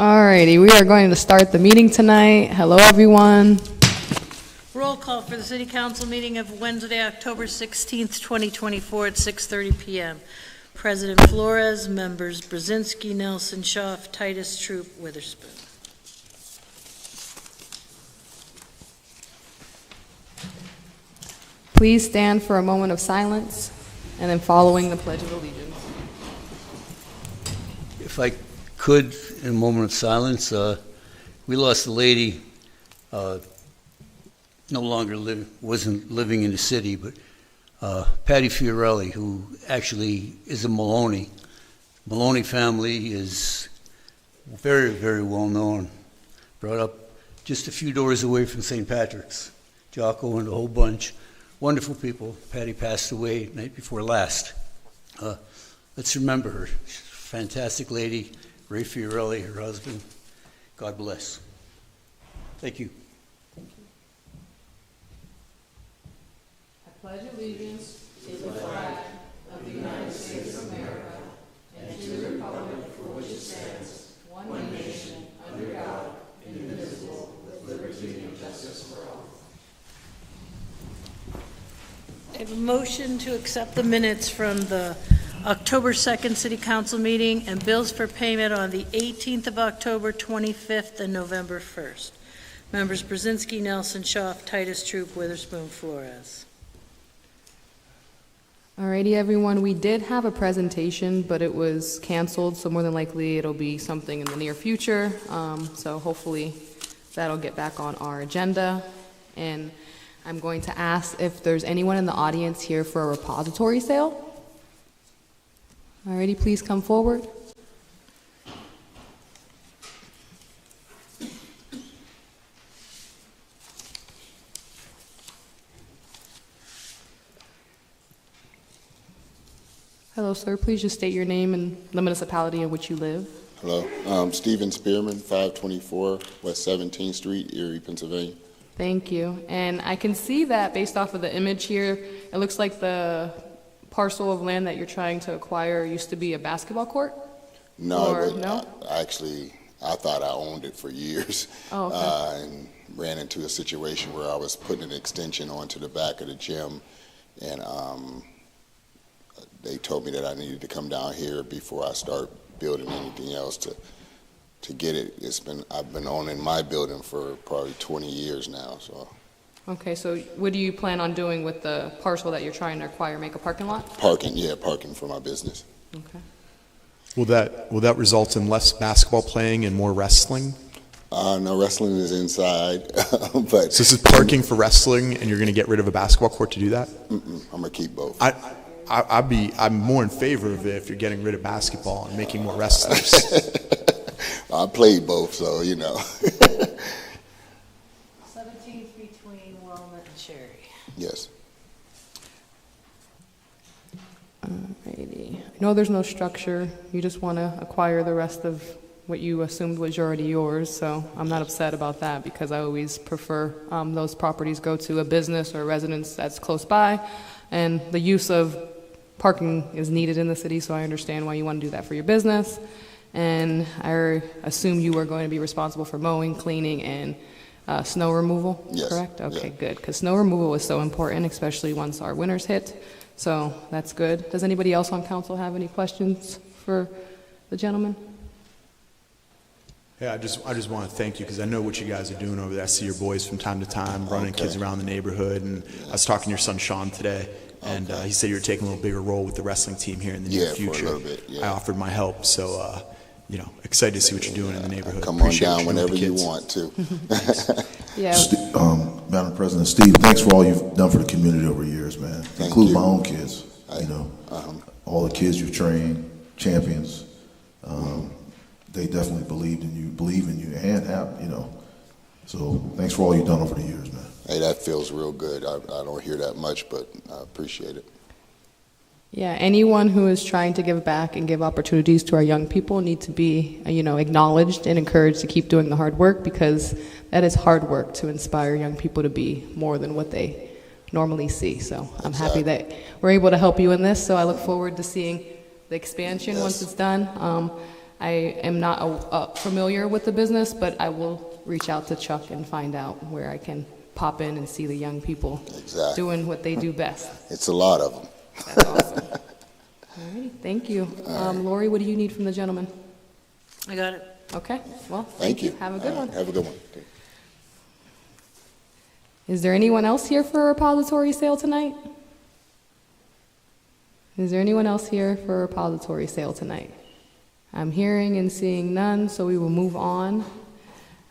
Alrighty, we are going to start the meeting tonight. Hello, everyone. Roll call for the City Council meeting of Wednesday, October 16th, 2024 at 6:30 p.m. President Flores, members Brzezinski, Nelson, Schaaf, Titus, Troop, Witherspoon. Please stand for a moment of silence and then following the Pledge of Allegiance. If I could, in a moment of silence, we lost a lady, no longer wasn't living in the city, but Patty Fiorelli, who actually is a Maloney. Maloney family is very, very well known. Brought up just a few doors away from St. Patrick's. Jocko and a whole bunch. Wonderful people. Patty passed away night before last. Let's remember her. She's a fantastic lady. Ray Fiorelli, her husband. God bless. Thank you. I pledge allegiance to the flag of the United States of America and to the republic for which it stands, one nation, under God, indivisible, with liberty and justice for all. I have a motion to accept the minutes from the October 2nd City Council meeting and bills for payment on the 18th of October, 25th, and November 1st. Members Brzezinski, Nelson, Schaaf, Titus, Troop, Witherspoon, Flores. Alrighty, everyone. We did have a presentation, but it was canceled, so more than likely it'll be something in the near future. So hopefully that'll get back on our agenda. And I'm going to ask if there's anyone in the audience here for a repository sale. Alrighty, please come forward. Hello, sir. Please just state your name and the municipality in which you live. Hello, Stephen Spearman, 524 West 17th Street, Erie, Pennsylvania. Thank you. And I can see that based off of the image here, it looks like the parcel of land that you're trying to acquire used to be a basketball court? No, no? I thought I owned it for years. Oh, okay. And ran into a situation where I was putting an extension onto the back of the gym, and they told me that I needed to come down here before I start building anything else to get it. I've been owning my building for probably 20 years now, so. Okay, so what do you plan on doing with the parcel that you're trying to acquire? Make a parking lot? Parking for my business. Okay. Will that result in less basketball playing and more wrestling? No, wrestling is inside, but. So this is parking for wrestling, and you're going to get rid of a basketball court to do that? I'm gonna keep both. I'm more in favor of it if you're getting rid of basketball and making more wrestlers. I played both, so you know. 17th between Walnut and Cherry. Yes. Alrighty. I know there's no structure. You just want to acquire the rest of what you assumed was already yours, so I'm not upset about that because I always prefer those properties go to a business or a residence that's close by, and the use of parking is needed in the city, so I understand why you want to do that for your business. And I assume you are going to be responsible for mowing, cleaning, and snow removal, Yes. correct? Okay, Yeah. good, because snow removal is so important, especially once our winters hit. So that's good. Does anybody else on council have any questions for the gentleman? Yeah, I just want to thank you because I know what you guys are doing over there. I see your boys from time to time running kids around the neighborhood, and I was talking to your son Sean today, and he said you were taking a little bigger role with the wrestling team here in the near future. For a little bit, yeah. I offered my help, so excited to see what you're doing in the neighborhood. Come on Appreciate down what you're whenever doing you with the want to. Yeah. Madam President, Steve, thanks for all you've done for the community over the years, man. Including my own kids, all the kids you've trained, champions. They definitely believe in you, and have, So thanks for all you've done over the years, man. Hey, that feels real good. I don't hear that much, but I appreciate it. Yeah, anyone who is trying to give back and give opportunities to our young people need to be, acknowledged and encouraged to keep doing the hard work, because that is hard work to inspire young people to be more than what they normally see. So I'm happy that we're able to help you in this. So I look forward to seeing the expansion once it's done. I am not familiar with the business, but I will reach out to Chuck and find out where I can pop in and see the young people Exactly. doing what they do best. It's a lot of them. That's awesome. All right, thank you. Lori, what do you need from the gentleman? I got it. Okay, well, Thank you. Have a good one. Have a good one. Is there anyone else here for a repository sale tonight? Is there anyone else here for a repository sale tonight? I'm hearing and seeing none, so we will move on.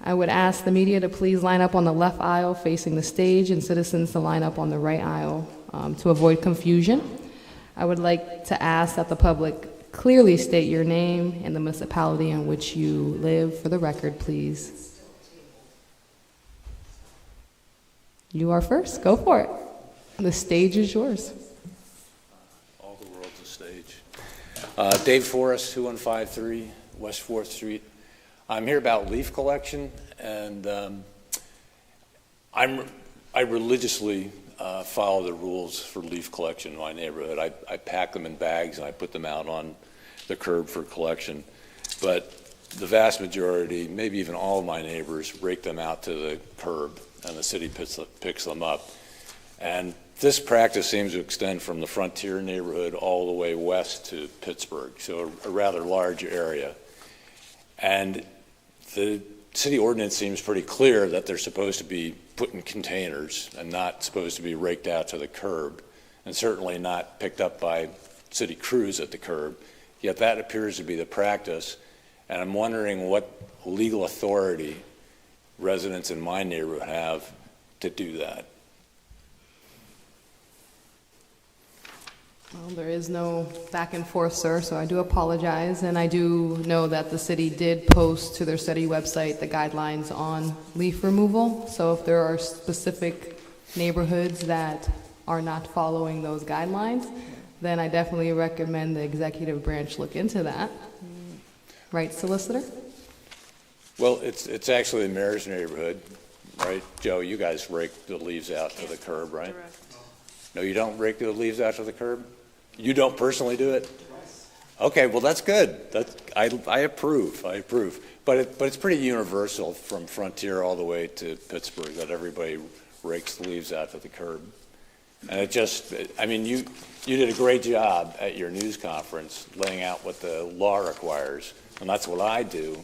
I would ask the media to please line up on the left aisle facing the stage and citizens to line up on the right aisle to avoid confusion. I would like to ask that the public clearly state your name and the municipality in which you live for the record, please. You are first. Go for it. The stage is yours. All the world's a stage. Dave Forrest, 2153 West 4th Street. I'm here about leaf collection, and I religiously follow the rules for leaf collection in my neighborhood. I pack them in bags and I put them out on the curb for collection. But the vast majority, maybe even all of my neighbors, rake them out to the curb, and the city picks them up. And this practice seems to extend from the Frontier neighborhood all the way west to Pittsburgh, so a rather large area. And the city ordinance seems pretty clear that they're supposed to be put in containers and not supposed to be raked out to the curb, and certainly not picked up by city crews at the curb. Yet that appears to be the practice, and I'm wondering what legal authority residents in my neighborhood have to do that. Well, there is no back and forth, sir, so I do apologize. And I do know that the city did post to their city website the guidelines on leaf removal. So if there are specific neighborhoods that are not following those guidelines, then I definitely recommend the executive branch look into that. Right, solicitor? Well, it's actually the mayor's neighborhood, right? Joe, you guys rake the leaves out to the curb, right? Correct. No, you don't rake the leaves out to the curb? You don't personally do it? Okay, well, that's good. I approve. But it's pretty universal from Frontier all the way to Pittsburgh that everybody rakes the leaves out to the curb. And you did a great job at your news conference laying out what the law requires, and that's what I do.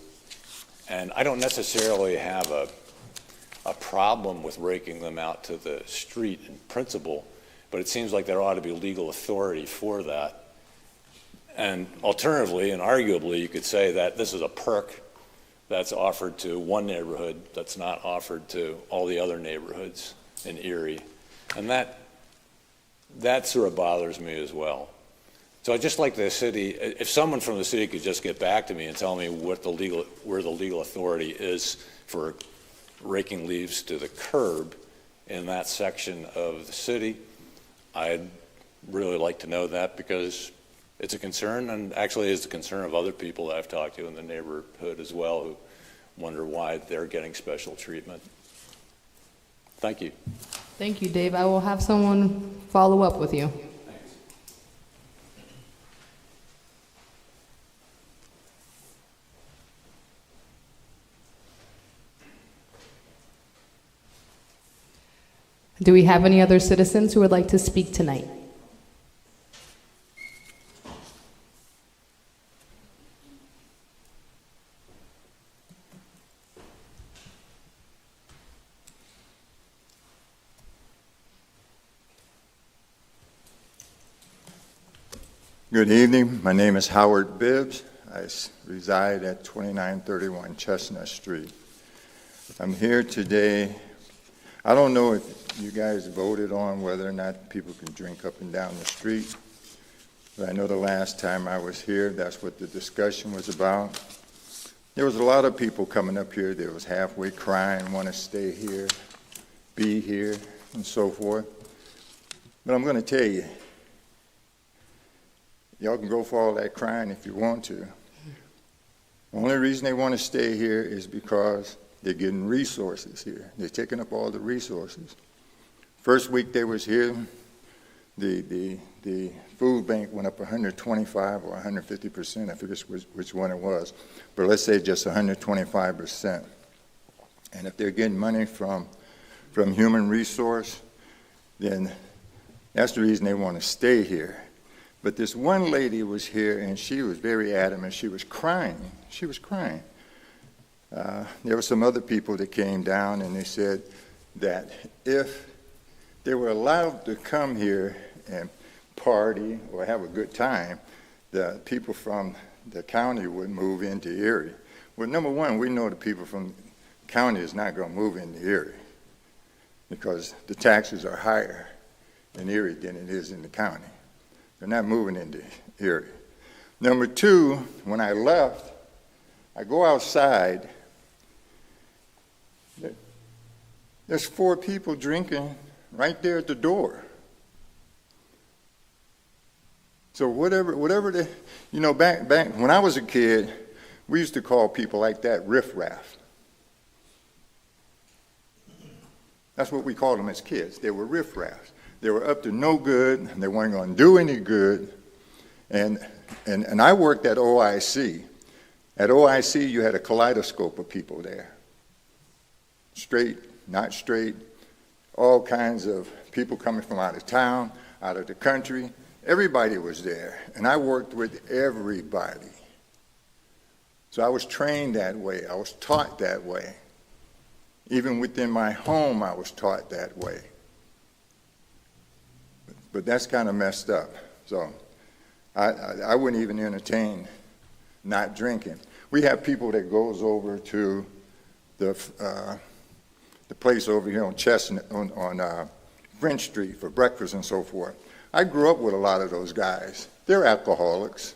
And I don't necessarily have a problem with raking them out to the street in principle, but it seems like there ought to be legal authority for that. And alternatively, and arguably, you could say that this is a perk that's offered to one neighborhood that's not offered to all the other neighborhoods in Erie. And that sort of bothers me as well. So I'd just like the city, if someone from the city could just get back to me and tell me where the legal authority is for raking leaves to the curb in that section of the city, I'd really like to know that, because it's a concern, and actually is the concern of other people that I've talked to in the neighborhood as well, who wonder why they're getting special treatment. Thank you. Thank you, Dave. I will have someone follow up with you. Do we have any other citizens who would like to speak tonight? Good evening. My name is Howard Bibbs. I reside at 2931 Chestnut Street. I'm here today. I don't know if you guys voted on whether or not people can drink up and down the street, but I know the last time I was here, that's what the discussion was about. There was a lot of people coming up here that was halfway crying, want to stay here, be here, and so forth. But I'm going to tell you, y'all can go for all that crying if you want to. The only reason they want to stay here is because they're getting resources here. They're taking up all the resources. First week they was here, the food bank went up 125 or 150%, I forget which one it was, but let's say just 125%. And if they're getting money from human resource, then that's the reason they want to stay here. But this one lady was here, and she was very adamant. She was crying. She was crying. There were some other people that came down, and they said that if they were allowed to come here and party or have a good time, the people from the county would move into Erie. Well, number one, we know the people from the county is not going to move into Erie because the taxes are higher in Erie than it is in the county. They're not moving into Erie. Number two, when I left, I go outside. There's 4 people drinking right there at the door. So whatever the, you know, back when I was a kid, we used to call people like that riffraff. That's what we called them as kids. They were riffraffs. They were up to no good. They weren't going to do any good. And I worked at OIC. At OIC, you had a kaleidoscope of people there. Straight, not straight, all kinds of people coming from out of town, out of the country. Everybody was there. And I worked with everybody. So I was trained that way. I was taught that way. Even within my home, I was taught that way. But that's kind of messed up. So I wouldn't even entertain not drinking. We have people that goes over to the place over here on Chestnut, on French Street for breakfast and so forth. I grew up with a lot of those guys. They're alcoholics.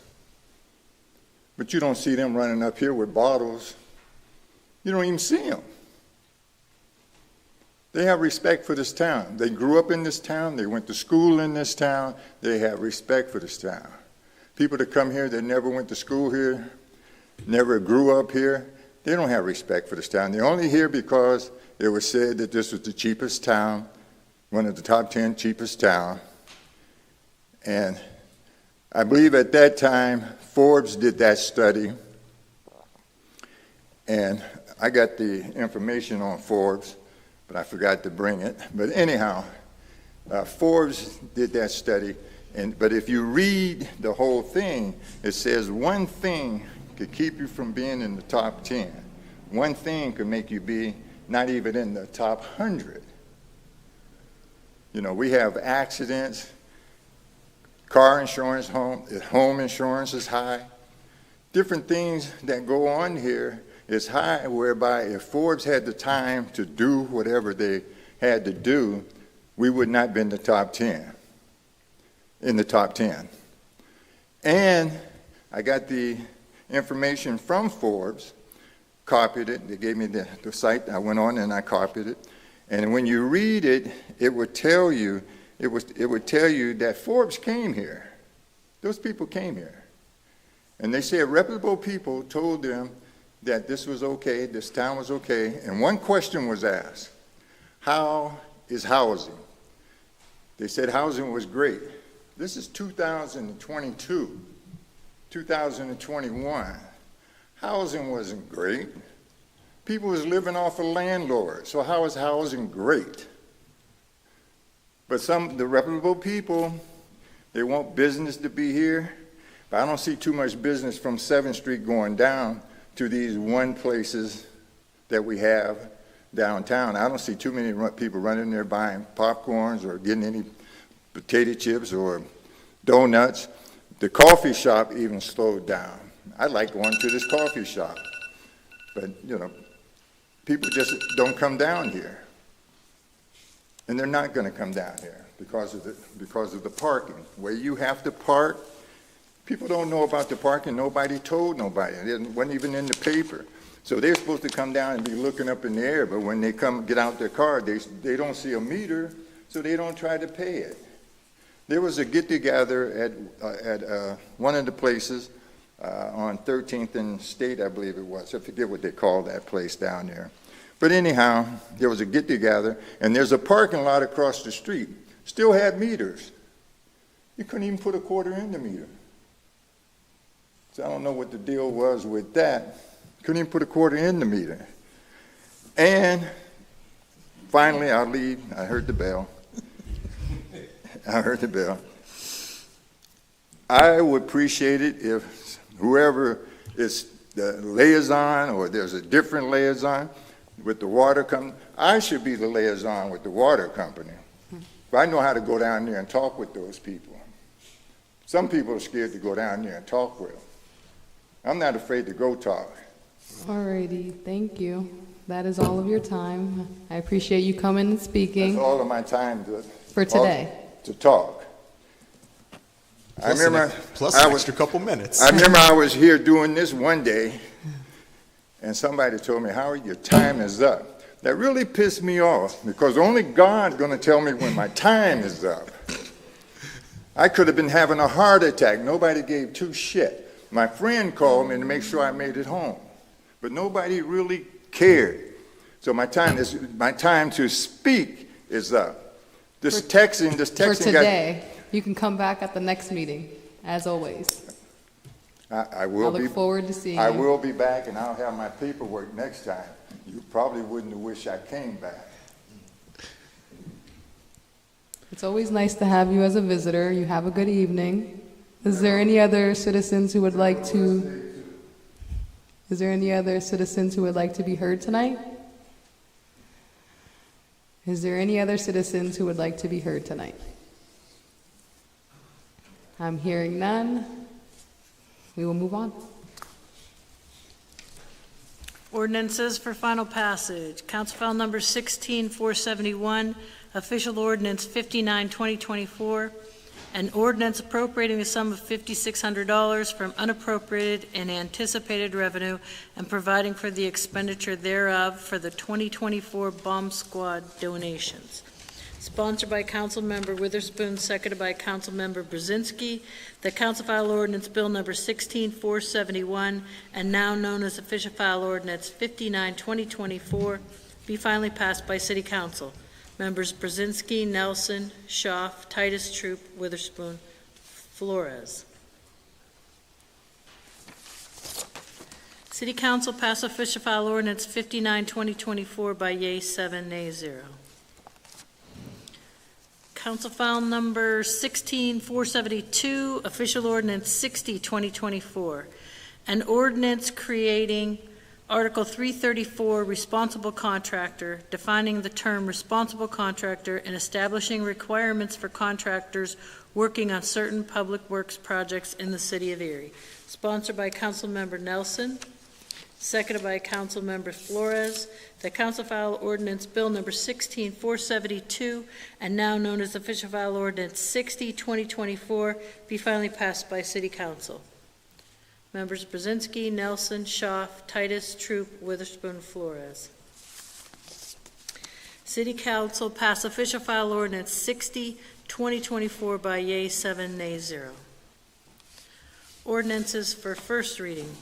But you don't see them running up here with bottles. You don't even see them. They have respect for this town. They grew up in this town. They went to school in this town. They have respect for this town. People that come here that never went to school here, never grew up here, they don't have respect for this town. They're only here because it was said that this was the cheapest town, one of the top 10 cheapest towns. And I believe at that time, Forbes did that study. And I got the information on Forbes, but I forgot to bring it. But anyhow, Forbes did that study. But if you read the whole thing, it says one thing could keep you from being in the top 10. One thing could make you be not even in the top 100. You know, we have accidents, car insurance, home insurance is high. Different things that go on here is high, whereby if Forbes had the time to do whatever they had to do, we would not be in the top 10. In the top 10. And I got the information from Forbes, copied it. They gave me the site. I went on and I copied it. And when you read it, it would tell you, it would tell you that Forbes came here. Those people came here. And they said reputable people told them that this was okay, this town was okay. And one question was asked: how is housing? They said housing was great. This is 2022, 2021. Housing wasn't great. People was living off of landlords, so how is housing great? But the reputable people, they want business to be here, but I don't see too much business from 7th Street going down to these one places that we have downtown. I don't see too many people running there buying popcorns or getting any potato chips or donuts. The coffee shop even slowed down. I like going to this coffee shop, but you know, people just don't come down here, and they're not going to come down here because of the parking. Where you have to park, people don't know about the parking. Nobody told nobody. It wasn't even in the paper. So they're supposed to come down and be looking up in the air, but when they get out their car, they don't see a meter, so they don't try to pay it. There was a get-together at one of the places on 13th and State, I believe it was. I forget what they call that place down there. But anyhow, there was a get-together, and there's a parking lot across the street. Still had meters. You couldn't even put a quarter in the meter. So I don't know what the deal was with that. Couldn't even put a quarter in the meter. And finally, I'll leave. I heard the bell. I heard the bell. I would appreciate it if whoever is the liaison, or there's a different liaison with the water company, I should be the liaison with the water company. But I know how to go down there and talk with those people. Some people are scared to go down there and talk with them. I'm not afraid to go talk. Alrighty, thank you. That is all of your time. I appreciate you coming and speaking That's all of my time for today. to talk. Plus I remember an extra couple minutes. I remember I was here doing this one day, and somebody told me, Howard, your time is up. That really pissed me off, because only God's going to tell me when my time is up. I could have been having a heart attack. Nobody gave two shit. My friend called me to make sure I made it home, but nobody really cared. So my time to speak is up. This texting For today, you can come back at the next meeting, as always. I I look forward to seeing you. I will be back, and I'll have my paperwork next time. You probably wouldn't wish I came back. It's always nice to have you as a visitor. You have a good evening. Is there any other citizens who would like to? Is there any other citizens who would like to be heard tonight? Is there any other citizens who would like to be heard tonight? I'm hearing none. We will move on. Ordinances for final passage. Council File Number 16471, Official Ordinance 59-2024, an ordinance appropriating the sum of $5,600 from unappropriated and anticipated revenue and providing for the expenditure thereof for the 2024 Bomb Squad donations. Sponsored by Councilmember Witherspoon, seconded by Councilmember Brzezinski. The Council File Ordinance Bill Number 16471, and now known as Official File Ordinance 59-2024, be finally passed by City Council. Members Brzezinski, Nelson, Schaaf, Titus, Troop, Witherspoon, Flores. City Council pass Official File Ordinance 59-2024 by yea 7, nay 0. Council File Number 16472, Official Ordinance 60-2024, an ordinance creating Article 334, Responsible Contractor, defining the term responsible contractor and establishing requirements for contractors working on certain public works projects in the City of Erie. Sponsored by Councilmember Nelson, seconded by Councilmember Flores. The Council File Ordinance Bill Number 16472, and now known as Official File Ordinance 60-2024, be finally passed by City Council. Members Brzezinski, Nelson, Schaaf, Titus, Troop, Witherspoon, Flores. City Council pass Official File Ordinance 60-2024 by yea 7, nay 0. Ordinances for first reading.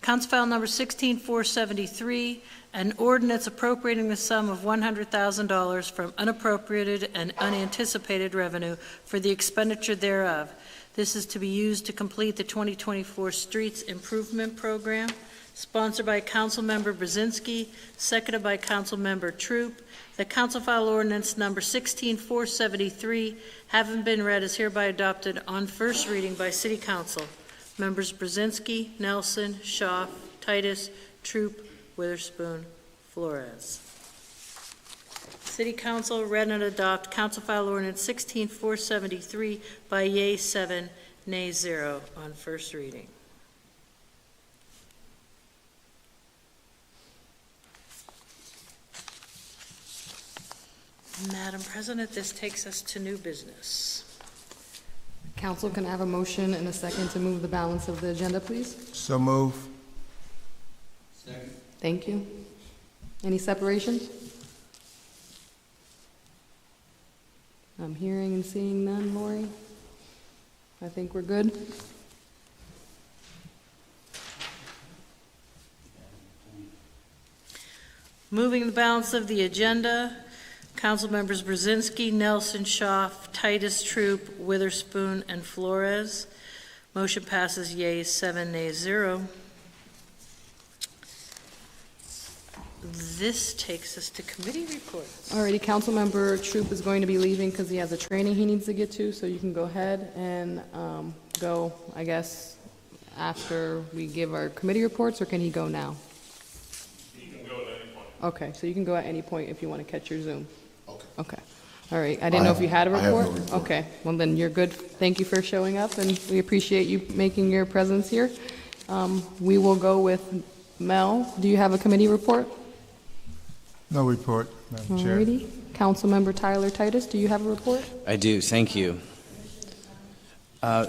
Council File Number 16473, an ordinance appropriating the sum of $100,000 from unappropriated and unanticipated revenue for the expenditure thereof. This is to be used to complete the 2024 Streets Improvement Program. Sponsored by Councilmember Brzezinski, seconded by Councilmember Troop. The Council File Ordinance Number 16473, having been read, is hereby adopted on first reading by City Council. Members Brzezinski, Nelson, Schaaf, Titus, Troop, Witherspoon, Flores. City Council read and adopt Council File Ordinance 16473 by yea 7, nay 0 on first reading. Madam President, this takes us to new business. Council, can I have a motion and a second to move the balance of the agenda, please? So move. Thank you. Any separation? I'm hearing and seeing none, Lori. I think we're good. Moving the balance of the agenda, Council members Brzezinski, Nelson, Schaaf, Titus, Troop, Witherspoon, and Flores. Motion passes yeas 7, nays 0. This takes us to committee reports. Alrighty, Councilmember Troop is going to be leaving because he has a training he needs to get to, so you can go ahead and go, I guess, after we give our committee reports, or can he go now? He can go at any point. Okay, so you can go at any point if you want to catch your Zoom. Okay. Okay. All right, I didn't know if you had a I have no report? report. Okay, well then you're good. Thank you for showing up, and we appreciate you making your presence here. We will go with Mel. Do you have a committee report? No report, Madam Chair. Alrighty. Councilmember Tyler Titus, do you have a report? I do, thank you.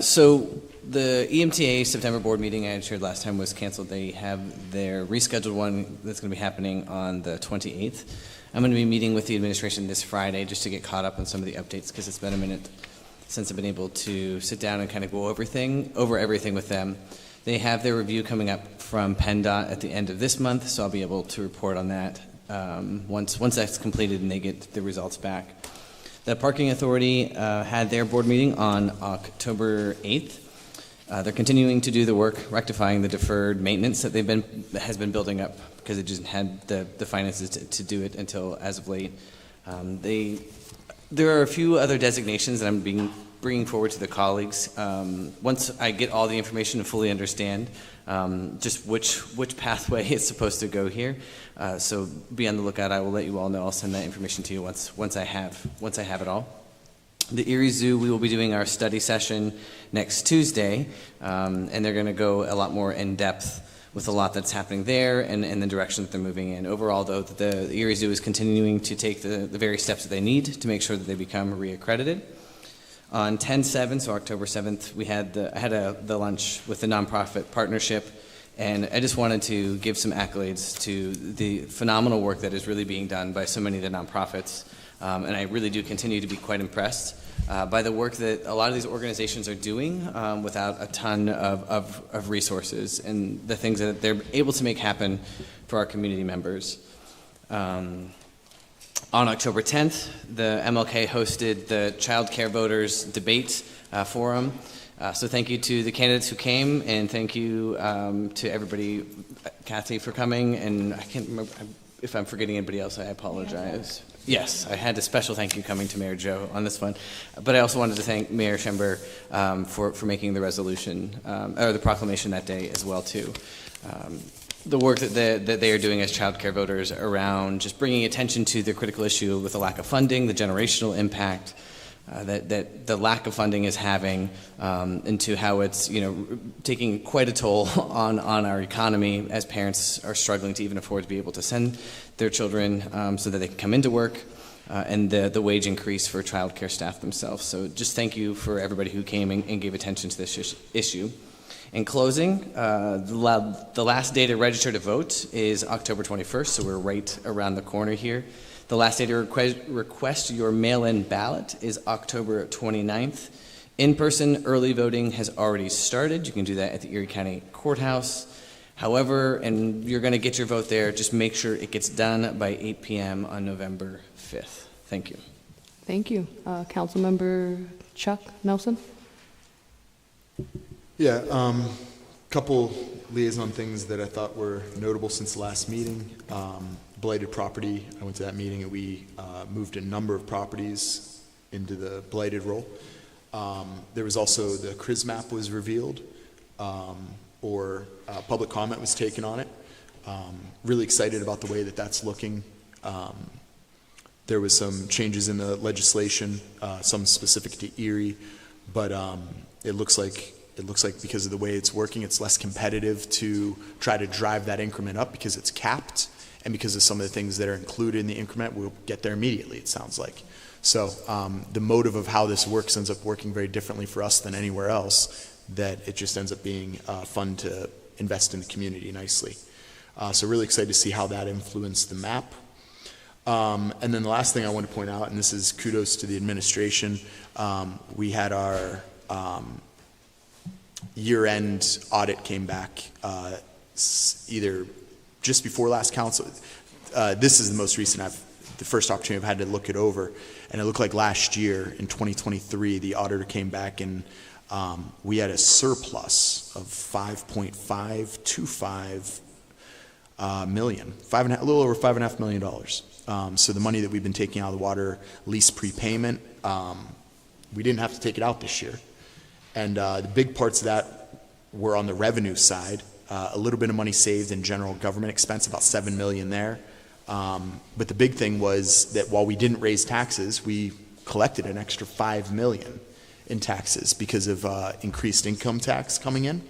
So the EMTA September board meeting I had shared last time was canceled. They have their rescheduled one that's going to be happening on the 28th. I'm going to be meeting with the administration this Friday just to get caught up on some of the updates because it's been a minute since I've been able to sit down and kind of go over everything with them. They have their review coming up from PennDOT at the end of this month, so I'll be able to report on that once that's completed and they get the results back. The Parking Authority had their board meeting on October 8th. They're continuing to do the work, rectifying the deferred maintenance that has been building up because it just had the finances to do it until as of late. There are a few other designations that I'm bringing forward to the colleagues. Once I get all the information and fully understand just which pathway is supposed to go here. So be on the lookout. I will let you all know. I'll send that information to you once I have it all. The Erie Zoo, we will be doing our study session next Tuesday, and they're going to go a lot more in depth with a lot that's happening there and the direction that they're moving in. Overall, though, the Erie Zoo is continuing to take the various steps that they need to make sure that they become reaccredited. On 10/7, so October 7th, I had the lunch with the nonprofit partnership, and I just wanted to give some accolades to the phenomenal work that is really being done by so many of the nonprofits. And I really do continue to be quite impressed by the work that a lot of these organizations are doing without a ton of resources and the things that they're able to make happen for our community members. On October 10th, the MLK hosted the Child Care Voters Debate Forum. So thank you to the candidates who came, and thank you to everybody, Kathy, for coming. And I can't remember if I'm forgetting anybody else. I apologize. Yes, I had a special thank you coming to Mayor Joe on this one. But I also wanted to thank Mayor Schember for making the resolution, or the proclamation that day as well, too. The work that they are doing as child care voters around just bringing attention to the critical issue with the lack of funding, the generational impact that the lack of funding is having, into how it's taking quite a toll on our economy as parents are struggling to even afford to be able to send their children so that they can come into work, and the wage increase for child care staff themselves. So just thank you for everybody who came and gave attention to this issue. In closing, the last day to register to vote is October 21st, so we're right around the corner here. The last day to request your mail-in ballot is October 29th. In-person early voting has already started. You can do that at the Erie County Courthouse. However, and you're going to get your vote there, just make sure it gets done by 8 p.m. on November 5th. Thank you. Thank you. Councilmember Chuck Nelson? Yeah, couple liaison things that I thought were notable since the last meeting. Blighted property, I went to that meeting and we moved a number of properties into the blighted role. There was also the CRIS map was revealed, or public comment was taken on it. Really excited about the way that that's looking. There was some changes in the legislation, some specific to Erie, but it looks like because of the way it's working, it's less competitive to try to drive that increment up because it's capped, and because of some of the things that are included in the increment, we'll get there immediately, it sounds like. So the motive of how this works ends up working very differently for us than anywhere else, that it just ends up being fun to invest in the community nicely. So really excited to see how that influenced the map. And then the last thing I want to point out, and this is kudos to the administration, we had our year-end audit came back either just before last council. This is the most recent I've the first opportunity I've had to look it over, and it looked like last year in 2023, the auditor came back and we had a surplus of $5.525 million, a little over $5.5 million. So the money that we've been taking out of the water lease prepayment, we didn't have to take it out this year. And the big parts of that were on the revenue side. A little bit of money saved in general government expense, about $7 million there. But the big thing was that while we didn't raise taxes, we collected an extra $5 million in taxes because of increased income tax coming in.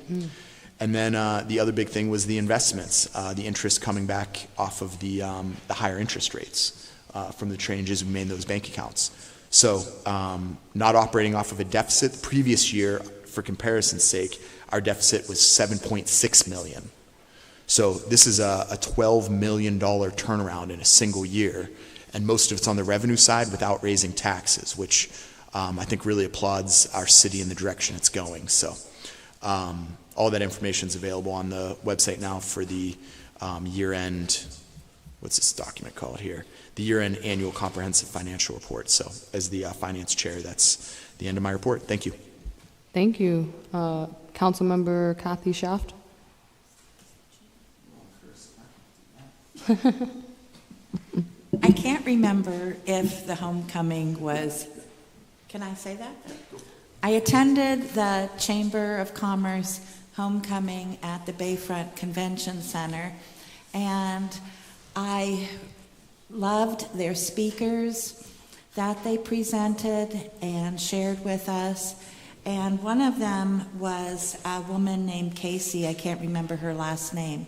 And then the other big thing was the investments, the interest coming back off of the higher interest rates from the changes we made in those bank accounts. So not operating off of a deficit. The previous year, for comparison's sake, our deficit was $7.6 million. So this is a $12 million turnaround in a single year, and most of it's on the revenue side without raising taxes, which I think really applauds our city in the direction it's going. So all that information is available on the website now for the year-end, what's this document called here? The year-end annual comprehensive financial report. So as the finance chair, that's the end of my report. Thank you. Thank you. Councilmember Kathy Shaft. I can't remember if the homecoming was, can I say that? I attended the Chamber of Commerce homecoming at the Bayfront Convention Center, and I loved their speakers that they presented and shared with us. And one of them was a woman named Casey. I can't remember her last name.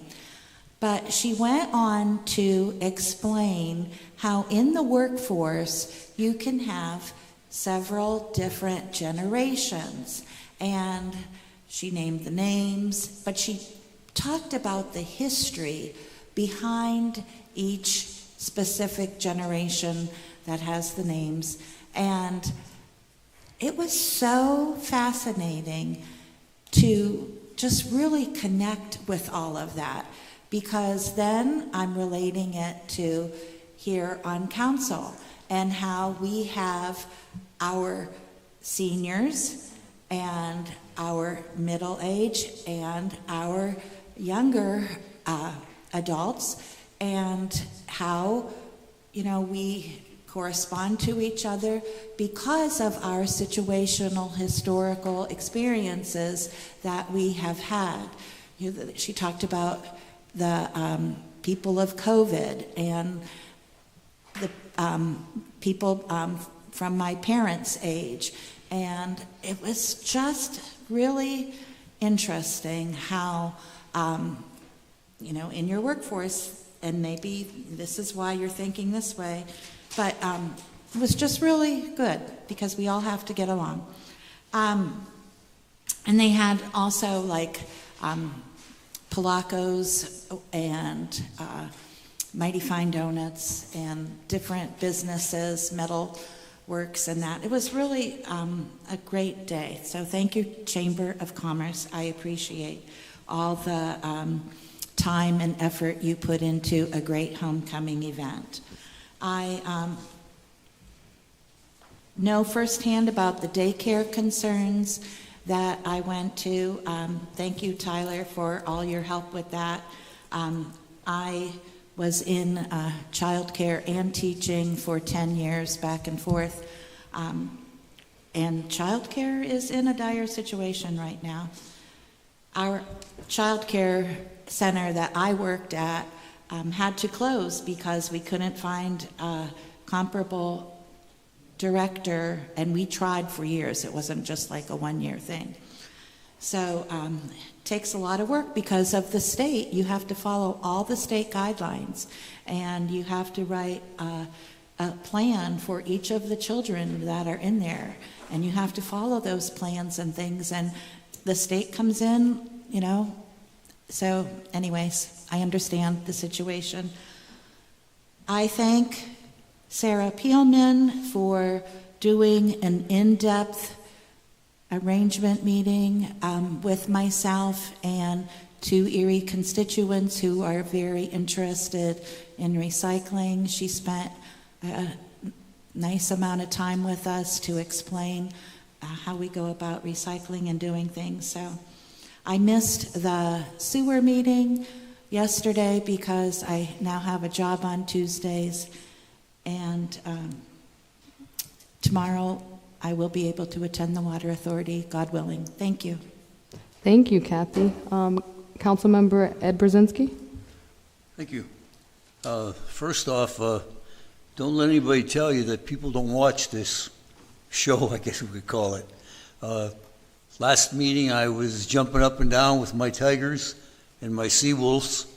But she went on to explain how in the workforce you can have several different generations. And she named the names, but she talked about the history behind each specific generation that has the names. And it was so fascinating to just really connect with all of that, because then I'm relating it to here on council and how we have our seniors and our middle age and our younger adults, and how, you know, we correspond to each other because of our situational historical experiences that we have had. You know, she talked about the people of COVID and the people from my parents' age. And it was just really interesting how, you know, in your workforce, and maybe this is why you're thinking this way, but it was just really good because we all have to get along. And they had also like Polacos and Mighty Fine Donuts and different businesses, Metal Works and that. It was really a great day. So thank you, Chamber of Commerce. I appreciate all the time and effort you put into a great homecoming event. I know firsthand about the daycare concerns that I went to. Thank you, Tyler, for all your help with that. I was in childcare and teaching for 10 years back and forth. And childcare is in a dire situation right now. Our childcare center that I worked at had to close because we couldn't find a comparable director, and we tried for years. It wasn't just like a one-year thing. So it takes a lot of work because of the state. You have to follow all the state guidelines, and you have to write a plan for each of the children that are in there, and you have to follow those plans and things, and the state comes in, you know. So anyways, I understand the situation. I thank Sarah Peelman for doing an in-depth arrangement meeting with myself and 2 Erie constituents who are very interested in recycling. She spent a nice amount of time with us to explain how we go about recycling and doing things. So I missed the sewer meeting yesterday because I now have a job on Tuesdays, and tomorrow I will be able to attend the Water Authority, God willing. Thank you. Thank you, Kathy. Councilmember Ed Brzezinski? Thank you. First off, don't let anybody tell you that people don't watch this show, I guess we could call it. Last meeting, I was jumping up and down with my tigers and my sea wolves.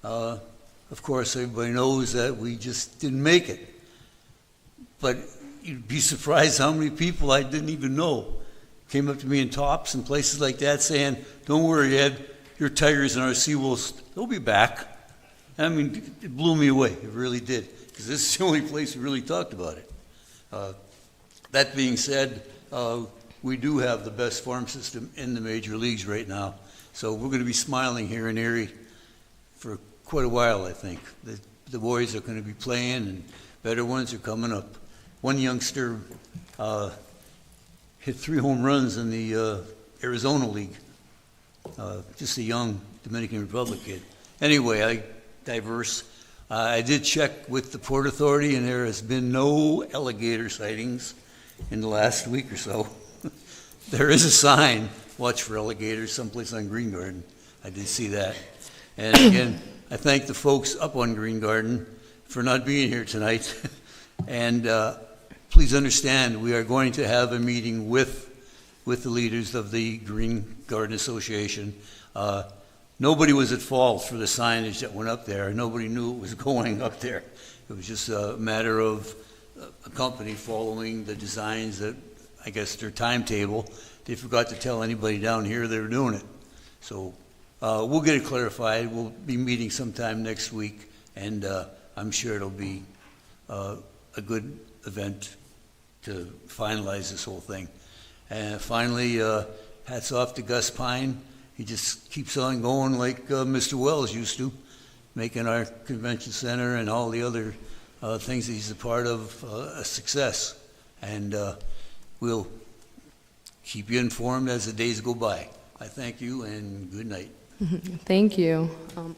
Of course, everybody knows that we just didn't make it. But you'd be surprised how many people I didn't even know came up to me in Tops and places like that saying, "Don't worry, Ed, your tigers and our sea wolves, they'll be back." I mean, it blew me away. It really did, because this is the only place we really talked about it. That being said, we do have the best farm system in the major leagues right now. So we're going to be smiling here in Erie for quite a while, I think. The boys are going to be playing, and better ones are coming up. One youngster hit 3 home runs in the Arizona League, just a young Dominican Republic kid. Anyway, I diverse. I did check with the Port Authority, and there has been no alligator sightings in the last week or so. There is a sign, "Watch for alligators," someplace on Green Garden. I did see that. And again, I thank the folks up on Green Garden for not being here tonight. And please understand, we are going to have a meeting with the leaders of the Green Garden Association. Nobody was at fault for the signage that went up there. Nobody knew it was going up there. It was just a matter of a company following the designs that, I guess, their timetable. They forgot to tell anybody down here they were doing it. So we'll get it clarified. We'll be meeting sometime next week, and I'm sure it'll be a good event to finalize this whole thing. And finally, hats off to Gus Pine. He just keeps on going like Mr. Wells used to, making our convention center and all the other things that he's a part of a success. And we'll keep you informed as the days go by. I thank you, and good night. Thank you.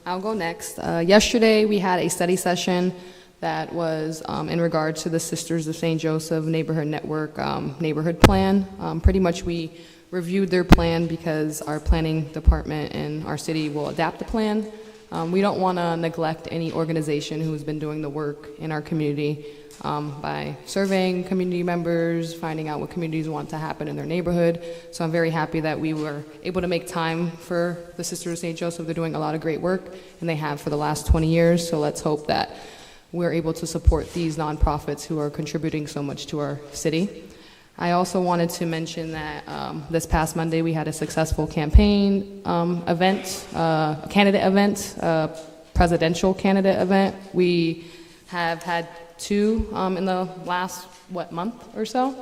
I'll go next. Yesterday, we had a study session that was in regard to the Sisters of St. Joseph Neighborhood Network neighborhood plan. Pretty much we reviewed their plan because our planning department in our city will adapt the plan. We don't want to neglect any organization who's been doing the work in our community by surveying community members, finding out what communities want to happen in their neighborhood. So I'm very happy that we were able to make time for the Sisters of St. Joseph. They're doing a lot of great work, and they have for the last 20 years. So let's hope that we're able to support these nonprofits who are contributing so much to our city. I also wanted to mention that this past Monday we had a successful campaign event, candidate event, presidential candidate event. We have had 2 in the last, month or so.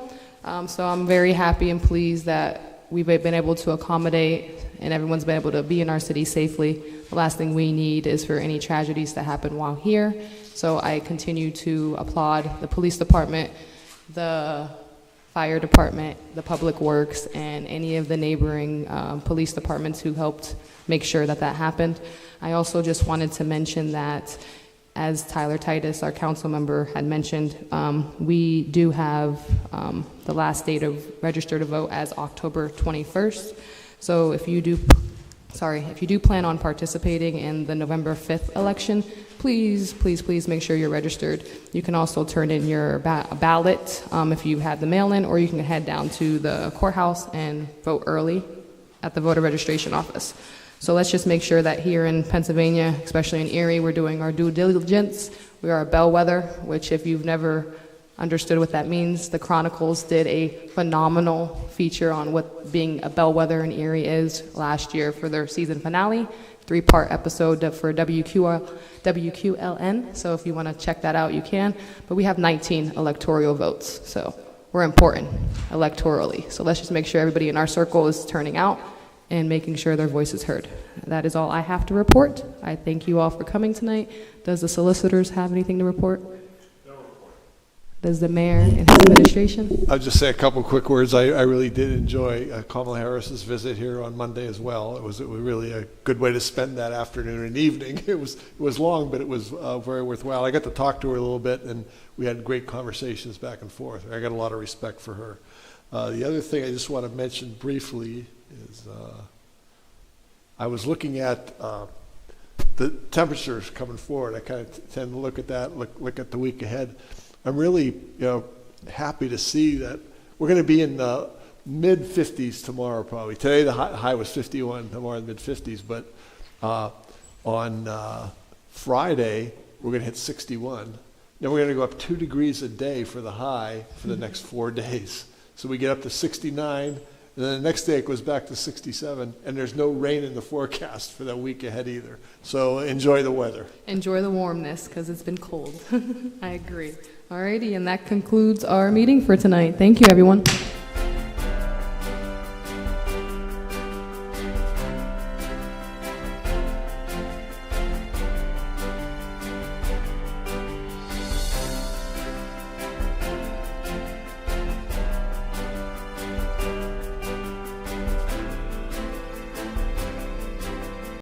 So I'm very happy and pleased that we've been able to accommodate and everyone's been able to be in our city safely. The last thing we need is for any tragedies to happen while here. So I continue to applaud the police department, the fire department, the public works, and any of the neighboring police departments who helped make sure that that happened. I also just wanted to mention that, as Tyler Titus, our council member, had mentioned, we do have the last date of register to vote as October 21st. So if you do plan on participating in the November 5th election, please make sure you're registered. You can also turn in your ballot if you have the mail-in, or you can head down to the courthouse and vote early at the voter registration office. So let's just make sure that here in Pennsylvania, especially in Erie, we're doing our due diligence. We are a bellwether, which if you've never understood what that means, the Chronicles did a phenomenal feature on what being a bellwether in Erie is last year for their season finale, 3-part episode for WQLN. So if you want to check that out, you can. But we have 19 electoral votes, so we're important electorally. So let's just make sure everybody in our circle is turning out and making sure their voice is heard. That is all I have to report. I thank you all for coming tonight. Does the solicitors have anything to report? No report. Does the mayor and his administration? I'll just say a couple quick words. I really did enjoy Kamala Harris's visit here on Monday as well. It was really a good way to spend that afternoon and evening. It was long, but it was very worthwhile. I got to talk to her a little bit, and we had great conversations back and forth. I got a lot of respect for her. The other thing I just want to mention briefly is I was looking at the temperatures coming forward. I kind of tend to look at that, look at the week ahead. I'm really, happy to see that we're going to be in the mid-50s tomorrow, probably. Today the high was 51, tomorrow in the mid-50s, but on Friday we're going to hit 61. Then we're going to go up 2 degrees a day for the high for the next 4 days. So we get up to 69, and then the next day it goes back to 67, and there's no rain in the forecast for that week ahead either. So enjoy the weather. Enjoy the warmness, because it's been cold. I agree. Alrighty, and that concludes our meeting for tonight. Thank you, everyone.